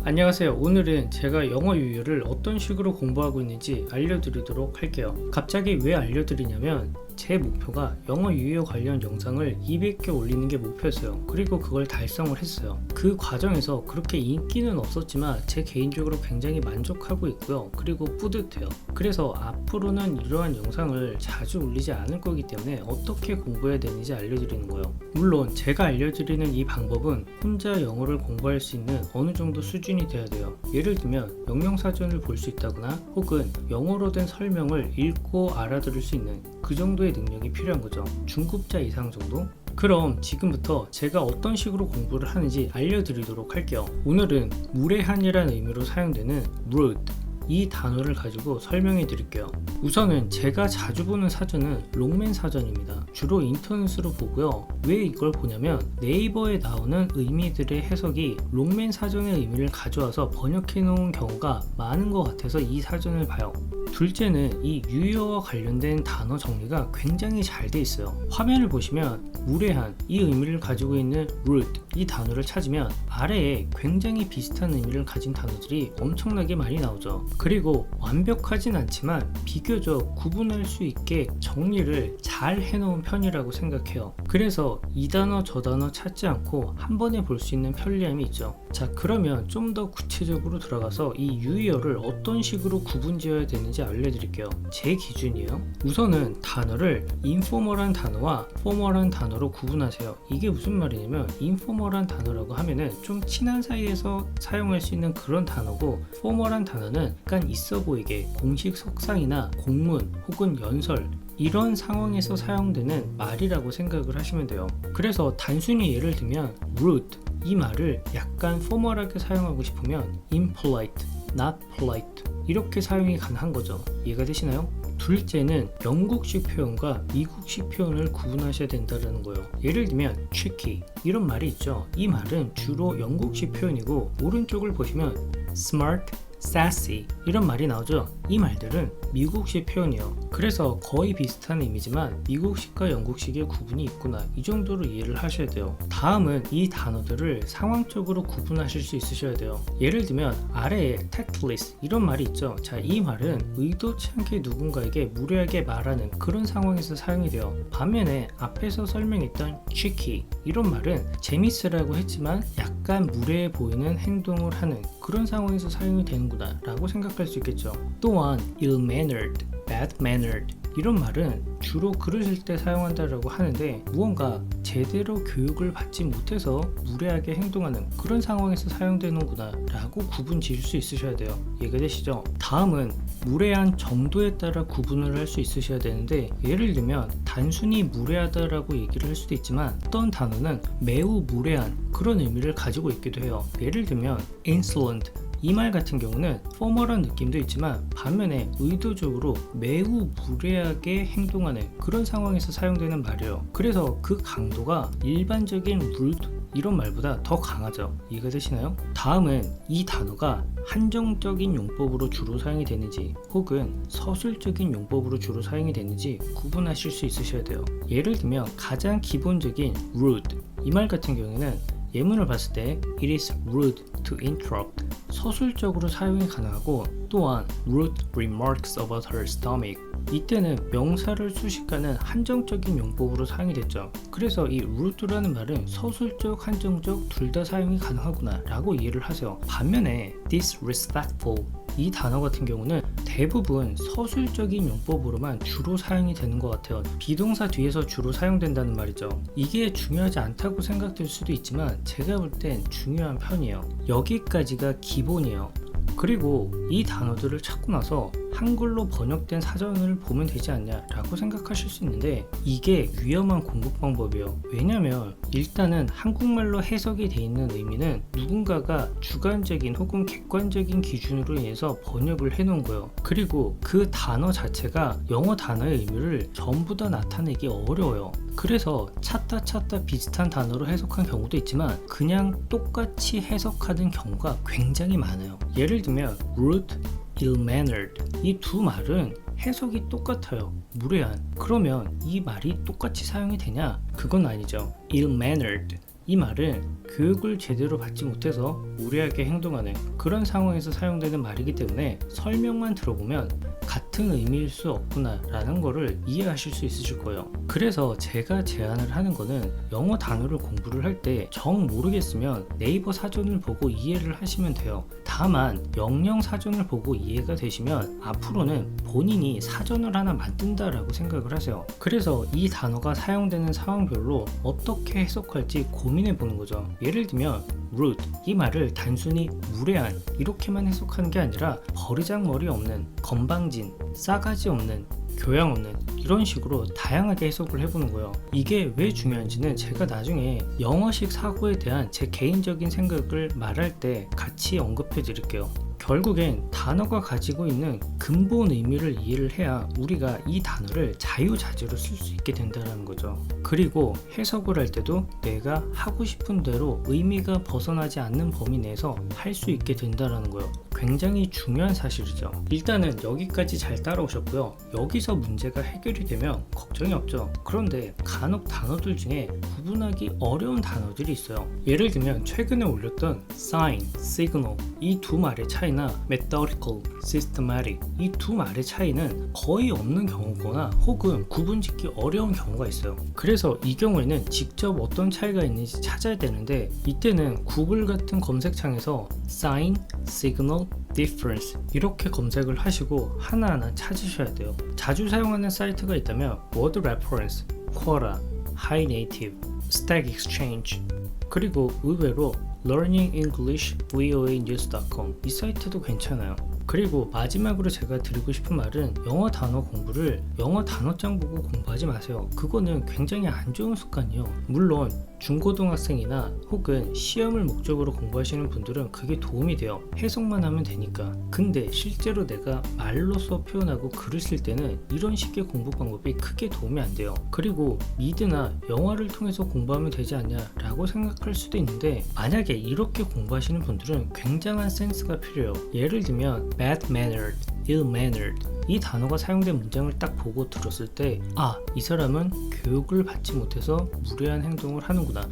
안녕하세요. 오늘은 제가 영어 유희를 어떤 식으로 공부하고 있는지 알려드리도록 할게요. 갑자기 왜 알려드리냐면 제 목표가 영어 유희어 관련 영상을 200개 올리는 게 목표였어요. 그리고 그걸 달성을 했어요. 그 과정에서 그렇게 인기는 없었지만 제 개인적으로 굉장히 만족하고 있고요. 그리고 뿌듯해요. 그래서 앞으로는 이러한 영상을 자주 올리지 않을 거기 때문에 어떻게 공부해야 되는지 알려드리는 거예요. 물론 제가 알려드리는 이 방법은 혼자 영어를 공부할 수 있는 어느 정도 수준이 돼야 돼요. 예를 들면 영영사전을 볼 수 있다거나 혹은 영어로 된 설명을 읽고 알아들을 수 있는 그 정도의 능력이 필요한 거죠. 중급자 이상 정도? 그럼 지금부터 제가 어떤 식으로 공부를 하는지 알려드리도록 할게요. 오늘은 무례한이라는 의미로 사용되는 rude 이 단어를 가지고 설명해 드릴게요. 우선은 제가 자주 보는 사전은 롱맨 사전입니다. 주로 인터넷으로 보고요. 왜 이걸 보냐면 네이버에 나오는 의미들의 해석이 롱맨 사전의 의미를 가져와서 번역해 놓은 경우가 많은 것 같아서 이 사전을 봐요. 둘째는 이 유희어와 관련된 단어 정리가 굉장히 잘 돼 있어요. 화면을 보시면 무례한 이 의미를 가지고 있는 rude 이 단어를 찾으면 아래에 굉장히 비슷한 의미를 가진 단어들이 엄청나게 많이 나오죠. 그리고 완벽하진 않지만 비교적 구분할 수 있게 정리를 잘 해놓은 편이라고 생각해요. 그래서 이 단어 저 단어 찾지 않고 한 번에 볼 수 있는 편리함이 있죠. 자, 그러면 좀 더 구체적으로 들어가서 이 유희어를 어떤 식으로 구분 지어야 되는지 알려드릴게요. 제 기준이에요. 우선은 단어를 인포멀한 단어와 포멀한 단어로 구분하세요. 이게 무슨 말이냐면 인포멀한 단어라고 하면은 좀 친한 사이에서 사용할 수 있는 그런 단어고, 포멀한 단어는 약간 있어 보이게 공식 석상이나 공문 혹은 연설 이런 상황에서 사용되는 말이라고 생각을 하시면 돼요. 그래서 단순히 예를 들면 rude 이 말을 약간 포멀하게 사용하고 싶으면 impolite, not polite 이렇게 사용이 가능한 거죠. 이해가 되시나요? 둘째는 영국식 표현과 미국식 표현을 구분하셔야 된다는 거예요. 예를 들면 tricky 이런 말이 있죠. 이 말은 주로 영국식 표현이고, 오른쪽을 보시면 smart, sassy 이런 말이 나오죠. 이 말들은 미국식 표현이에요. 그래서 거의 비슷한 의미지만 미국식과 영국식의 구분이 있구나, 이 정도로 이해를 하셔야 돼요. 다음은 이 단어들을 상황적으로 구분하실 수 있으셔야 돼요. 예를 들면 아래에 tactless 이런 말이 있죠. 자, 이 말은 의도치 않게 누군가에게 무례하게 말하는 그런 상황에서 사용이 돼요. 반면에 앞에서 설명했던 cheeky 이런 말은 재밌으라고 했지만 약간 무례해 보이는 행동을 하는 그런 상황에서 사용이 되는구나 라고 생각할 수 있겠죠. 또한 ill-mannered, bad-mannered 이런 말은 주로 글을 쓸 때 사용한다라고 하는데, 무언가 제대로 교육을 받지 못해서 무례하게 행동하는 그런 상황에서 사용되는구나 라고 구분 지을 수 있으셔야 돼요. 이해가 되시죠? 다음은 무례한 정도에 따라 구분을 할 수 있으셔야 되는데, 예를 들면 단순히 무례하다라고 얘기를 할 수도 있지만 어떤 단어는 매우 무례한 그런 의미를 가지고 있기도 해요. 예를 들면 insolent 이 말 같은 경우는 포멀한 느낌도 있지만 반면에 의도적으로 매우 무례하게 행동하는 그런 상황에서 사용되는 말이에요. 그래서 그 강도가 일반적인 rude 이런 말보다 더 강하죠. 이해가 되시나요? 다음은 이 단어가 한정적인 용법으로 주로 사용이 되는지 혹은 서술적인 용법으로 주로 사용이 되는지 구분하실 수 있으셔야 돼요. 예를 들면 가장 기본적인 rude 이 말 같은 경우에는 예문을 봤을 때 it is rude to interrupt 서술적으로 사용이 가능하고, 또한 rude remarks about her stomach 이때는 명사를 수식하는 한정적인 용법으로 사용이 됐죠. 그래서 이 rude라는 말은 서술적, 한정적 둘 다 사용이 가능하구나 라고 이해를 하세요. 반면에 disrespectful 이 단어 같은 경우는 대부분 서술적인 용법으로만 주로 사용이 되는 것 같아요. 비동사 뒤에서 주로 사용된다는 말이죠. 이게 중요하지 않다고 생각될 수도 있지만 제가 볼 땐 중요한 편이에요. 여기까지가 기본이에요. 그리고 이 단어들을 찾고 나서 한글로 번역된 사전을 보면 되지 않냐 라고 생각하실 수 있는데, 이게 위험한 공부 방법이에요. 왜냐면 일단은 한국말로 해석이 돼 있는 의미는 누군가가 주관적인 혹은 객관적인 기준으로 인해서 번역을 해 놓은 거예요. 그리고 그 단어 자체가 영어 단어의 의미를 전부 다 나타내기 어려워요. 그래서 찾다 비슷한 단어로 해석한 경우도 있지만 그냥 똑같이 해석하는 경우가 굉장히 많아요. 예를 들면 rude, ill-mannered 이 두 말은 해석이 똑같아요. 무례한. 그러면 이 말이 똑같이 사용이 되냐? 그건 아니죠. ill-mannered 이 말은 교육을 제대로 받지 못해서 무례하게 행동하는 그런 상황에서 사용되는 말이기 때문에 설명만 들어보면 같은 의미일 수 없구나 라는 거를 이해하실 수 있으실 거예요. 그래서 제가 제안을 하는 거는 영어 단어를 공부를 할 때 정 모르겠으면 네이버 사전을 보고 이해를 하시면 돼요. 다만 영영 사전을 보고 이해가 되시면 앞으로는 본인이 사전을 하나 만든다라고 생각을 하세요. 그래서 이 단어가 사용되는 상황별로 어떻게 해석할지 고민해 보는 거죠. 예를 들면 rude, 이 말을 단순히 무례한 이렇게만 해석하는 게 아니라 버르장머리 없는, 건방진, 싸가지 없는, 교양 없는 이런 식으로 다양하게 해석을 해보는 거예요. 이게 왜 중요한지는 제가 나중에 영어식 사고에 대한 제 개인적인 생각을 말할 때 같이 언급해 드릴게요. 결국엔 단어가 가지고 있는 근본 의미를 이해를 해야 우리가 이 단어를 자유자재로 쓸 수 있게 된다는 거죠. 그리고 해석을 할 때도 내가 하고 싶은 대로 의미가 벗어나지 않는 범위 내에서 할 수 있게 된다는 거예요. 굉장히 중요한 사실이죠. 일단은 여기까지 잘 따라오셨고요. 여기서 문제가 해결이 되면 걱정이 없죠. 그런데 간혹 단어들 중에 구분하기 어려운 단어들이 있어요. 예를 들면 최근에 올렸던 sign, signal 이 두 말의 차이나 methodical, systematic 이 두 말의 차이는 거의 없는 경우거나 혹은 구분짓기 어려운 경우가 있어요. 그래서 이 경우에는 직접 어떤 차이가 있는지 찾아야 되는데 이때는 구글 같은 검색창에서 sign, signal, difference 이렇게 검색을 하시고 하나하나 찾으셔야 돼요. 자주 사용하는 사이트가 있다면 word reference, Quora, Hi Native, Stack Exchange 그리고 의외로 learningenglishvoanews.com 이 사이트도 괜찮아요. 그리고 마지막으로 제가 드리고 싶은 말은 영어 단어 공부를 영어 단어장 보고 공부하지 마세요. 그거는 굉장히 안 좋은 습관이에요. 물론 중고등학생이나 혹은 시험을 목적으로 공부하시는 분들은 그게 도움이 돼요. 해석만 하면 되니까. 근데 실제로 내가 말로써 표현하고 글을 쓸 때는 이런 식의 공부 방법이 크게 도움이 안 돼요. 그리고 미드나 영화를 통해서 공부하면 되지 않냐 라고 생각할 수도 있는데 만약에 이렇게 공부하시는 분들은 굉장한 센스가 필요해요. 예를 들면 bad-mannered, ill-mannered 이 단어가 사용된 문장을 딱 보고 들었을 때 아, 이 사람은 교육을 받지 못해서 무례한 행동을 하는구나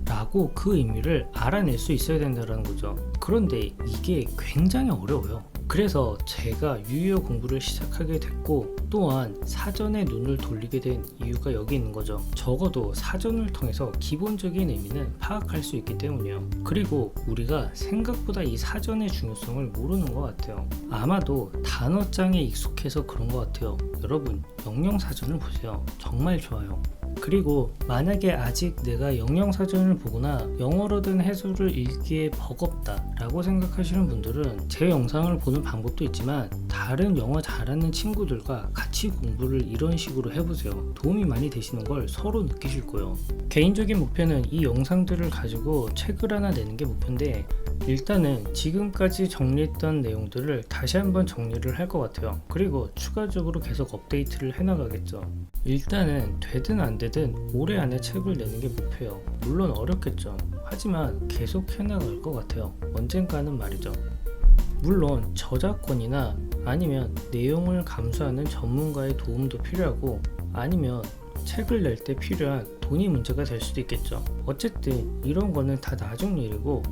라고 그 의미를 알아낼 수 있어야 된다는 거죠. 그런데 이게 굉장히 어려워요. 그래서 제가 유효 공부를 시작하게 됐고 또한 사전에 눈을 돌리게 된 이유가 여기 있는 거죠. 적어도 사전을 통해서 기본적인 의미는 파악할 수 있기 때문이에요. 그리고 우리가 생각보다 이 사전의 중요성을 모르는 것 같아요. 아마도 단어장에 익숙해서 그런 것 같아요. 여러분 영영사전을 보세요. 정말 좋아요. 그리고 만약에 아직 내가 영영사전을 보거나 영어로 된 해설을 읽기에 버겁다 라고 생각하시는 분들은 제 영상을 보는 방법도 있지만 다른 영어 잘하는 친구들과 같이 공부를 이런 식으로 해보세요. 도움이 많이 되시는 걸 서로 느끼실 거예요. 개인적인 목표는 이 영상들을 가지고 책을 하나 내는 게 목표인데 일단은 지금까지 정리했던 내용들을 다시 한번 정리를 할 것 같아요. 그리고 추가적으로 계속 업데이트를 해나가겠죠. 일단은 되든 안 되든 올해 안에 책을 내는 게 목표예요. 물론 어렵겠죠. 하지만 계속 해나갈 것 같아요. 언젠가는 말이죠. 물론 저작권이나 아니면 내용을 감수하는 전문가의 도움도 필요하고 아니면 책을 낼 때 필요한 돈이 문제가 될 수도 있겠죠. 어쨌든 이런 거는 다 나중 일이고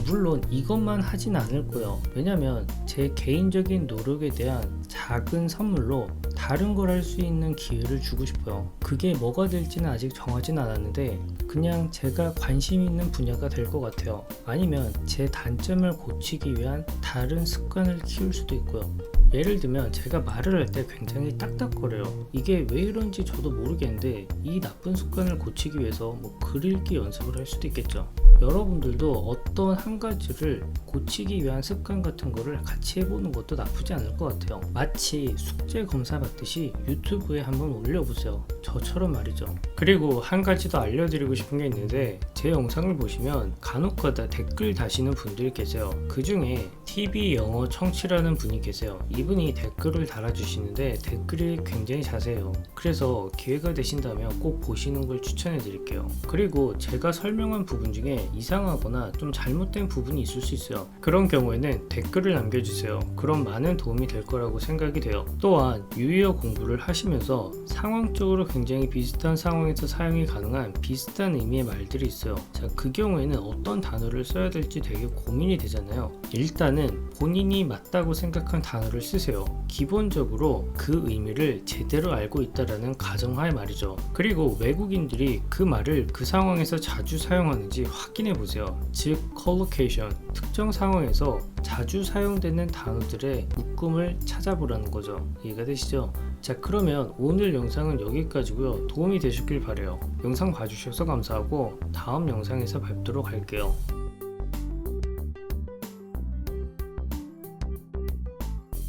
물론 이것만 하진 않을 거예요. 왜냐면 제 개인적인 노력에 대한 작은 선물로 다른 걸 할 수 있는 기회를 주고 싶어요. 그게 뭐가 될지는 아직 정하진 않았는데 그냥 제가 관심 있는 분야가 될 것 같아요. 아니면 제 단점을 고치기 위한 다른 습관을 키울 수도 있고요. 예를 들면 제가 말을 할 때 굉장히 딱딱거려요. 이게 왜 이런지 저도 모르겠는데 이 나쁜 습관을 고치기 위해서 글 읽기 연습을 할 수도 있겠죠. 여러분들도 어떤 한 가지를 고치기 위한 습관 같은 거를 같이 해보는 것도 나쁘지 않을 것 같아요. 마치 숙제 검사 받듯이 유튜브에 한번 올려보세요. 저처럼 말이죠. 그리고 한 가지 더 알려드리고 싶은 게 있는데 제 영상을 보시면 간혹가다 댓글 다시는 분들이 계세요. 그 중에 TV 영어 청취라는 분이 계세요. 이분이 댓글을 달아주시는데 댓글이 굉장히 자세해요. 그래서 기회가 되신다면 꼭 보시는 걸 추천해 드릴게요. 그리고 제가 설명한 부분 중에 중에 이상하거나 좀 잘못된 부분이 있을 수 있어요. 그런 경우에는 댓글을 남겨주세요. 그럼 많은 도움이 될 거라고 생각이 돼요. 또한 유의어 공부를 하시면서 상황적으로 굉장히 비슷한 상황에서 사용이 가능한 비슷한 의미의 말들이 있어요. 자, 그 경우에는 어떤 단어를 써야 될지 되게 고민이 되잖아요. 일단은 본인이 맞다고 생각한 단어를 쓰세요. 기본적으로 그 의미를 제대로 알고 있다라는 가정하에 말이죠. 그리고 외국인들이 그 말을 그 상황에서 자주 사용하는지 확인해 보세요. 즉, collocation, 특정 상황에서 자주 사용되는 단어들의 묶음을 찾아보라는 거죠. 이해가 되시죠? 자, 그러면 오늘 영상은 여기까지고요. 도움이 되셨길 바래요. 영상 봐주셔서 감사하고 다음 영상에서 뵙도록 할게요.